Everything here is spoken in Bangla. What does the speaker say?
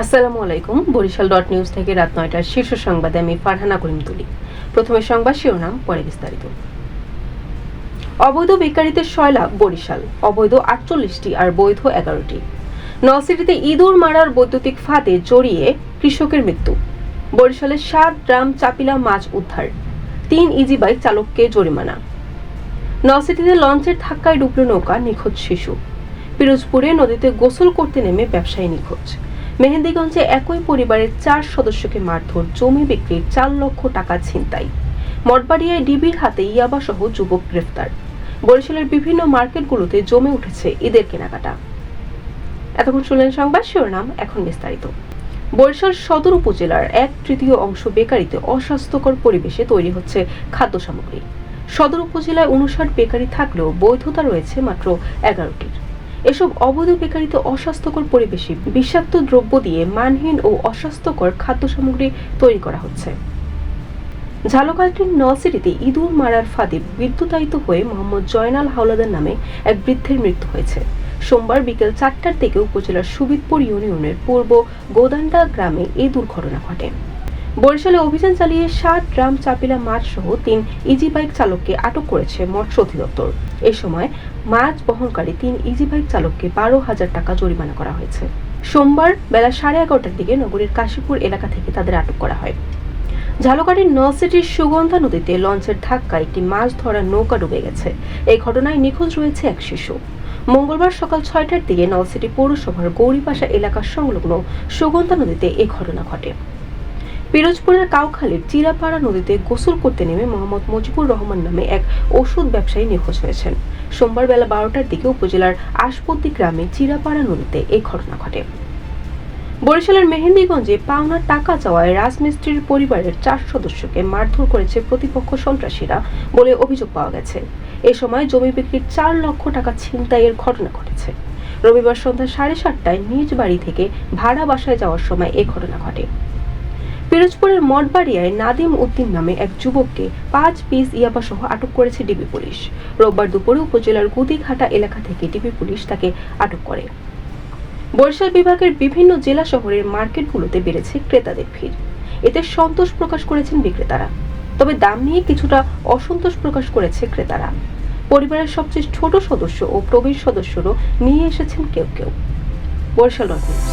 আসসালামু আলাইকুম। বরিশাল ডট নিউজ থেকে রাত ৯টার শীর্ষ সংবাদে আমি ফারহানা করিম তুলি। প্রথমে সংবাদ শিরোনাম, পরে বিস্তারিত। অবৈধ বেকারিতে সয়লাভ বরিশাল, অবৈধ ৪৮টি আর বৈধ ১১টি। নলছিটিতে ইঁদুর মারার বৈদ্যুতিক ফাঁদে জড়িয়ে কৃষকের মৃত্যু। বরিশালের ৭ গ্রাম চাপিলা মাছ উদ্ধার, ৩ ইজি বাইক চালককে জরিমানা। নলছিটিতে লঞ্চের ধাক্কায় ডুবল নৌকা, নিখোঁজ শিশু। পিরোজপুরে নদীতে গোসল করতে নেমে ব্যবসায়ী নিখোঁজ। মেহেন্দিগঞ্জে একই পরিবারের ৪ সদস্যকে মারধর, জমি বিক্রির ৪ লক্ষ টাকা ছিনতাই। মঠবাড়িয়ায় ডিবির হাতে ইয়াবা সহ যুবক গ্রেফতার। বরিশালের বিভিন্ন মার্কেটগুলোতে জমে উঠেছে ঈদের কেনাকাটা। এতক্ষণ শুনলেন সংবাদ শিরোনাম, এখন বিস্তারিত। বরিশাল সদর উপজেলার ১/৩ অংশ বেকারিতে অস্বাস্থ্যকর পরিবেশে তৈরি হচ্ছে খাদ্য সামগ্রী। সদর উপজেলায় ৫৯ বেকারি থাকলেও বৈধতা রয়েছে মাত্র ১১টির। এসব অবৈধ বেকারিতে অস্বাস্থ্যকর পরিবেশে বিষাক্ত দ্রব্য দিয়ে মানহীন ও অস্বাস্থ্যকর খাদ্য সামগ্রী তৈরি করা হচ্ছে। ঝালকাঠির নলছিটিতে ইঁদুর মারার ফাঁদে বিদ্যুতায়িত হয়ে মোহাম্মদ জয়নাল হাওলাদার নামে এক বৃদ্ধের মৃত্যু হয়েছে। সোমবার বিকেল ৪টার দিকে উপজেলার সুবিদপুর ইউনিয়নের পূর্ব গোদান্ডা গ্রামে এই দুর্ঘটনা ঘটে। বরিশালে অভিযান চালিয়ে ৭ গ্রাম চাপিলা মাছ সহ ৩ ইজি বাইক চালককে আটক করেছে মৎস্য অধিদপ্তর। এ সময় মাছ বহনকারী ৩ ইজি বাইক চালককে ১২,০০০ টাকা জরিমানা করা হয়েছে। সোমবার বেলা ১১:৩০টার দিকে নগরীর কাশীপুর এলাকা থেকে তাদের আটক করা হয়। ঝালকাঠির নলছিটির সুগন্ধা নদীতে লঞ্চের ধাক্কায় একটি মাছ ধরার নৌকা ডুবে গেছে। এই ঘটনায় নিখোঁজ রয়েছে এক শিশু। মঙ্গলবার সকাল ৬টার দিকে নলছিটি পৌরসভার গৌরীপাশা এলাকার সংলগ্ন সুগন্ধা নদীতে এই ঘটনা ঘটে। পিরোজপুরের কাউখালীর চিরাপাড়া নদীতে গোসল করতে নেমে মোহাম্মদ মুজিবুর রহমান নামে এক ওষুধ ব্যবসায়ী নিখোঁজ হয়েছেন। সোমবার বেলা ১২টার দিকে উপজেলার আশপত্তি গ্রামে চিরাপাড়া নদীতে এই ঘটনা ঘটে। বরিশালের মেহেন্দিগঞ্জে পাওনা টাকা চাওয়ায় রাজমিস্ত্রির পরিবারের ৪ সদস্যকে মারধর করেছে প্রতিপক্ষ সন্ত্রাসীরা বলে অভিযোগ পাওয়া গেছে। এ সময় জমি বিক্রির ৪ লক্ষ টাকা ছিনতাইয়ের ঘটনা ঘটেছে। রবিবার সন্ধ্যা ৭:৩০টায় নিজ বাড়ি থেকে ভাড়া বাসায় যাওয়ার সময় এই ঘটনা ঘটে। পিরোজপুরের মঠবাড়িয়ায় নাদিম উদ্দিন নামে এক যুবককে ৫ পিস ইয়াবা সহ আটক করেছে ডিবি পুলিশ। রোববার দুপুরে উপজেলার গুদিঘাটা এলাকা থেকে ডিবি পুলিশ তাকে আটক করে। বরিশাল বিভাগের বিভিন্ন জেলা শহরের মার্কেটগুলোতে বেড়েছে ক্রেতাদের ভিড়। এতে সন্তোষ প্রকাশ করেছেন বিক্রেতারা, তবে দাম নিয়ে কিছুটা অসন্তোষ প্রকাশ করেছে ক্রেতারা। পরিবারের সবচেয়ে ছোট সদস্য ও প্রবীণ সদস্যরও নিয়ে এসেছেন কেউ কেউ। Barishal dot news.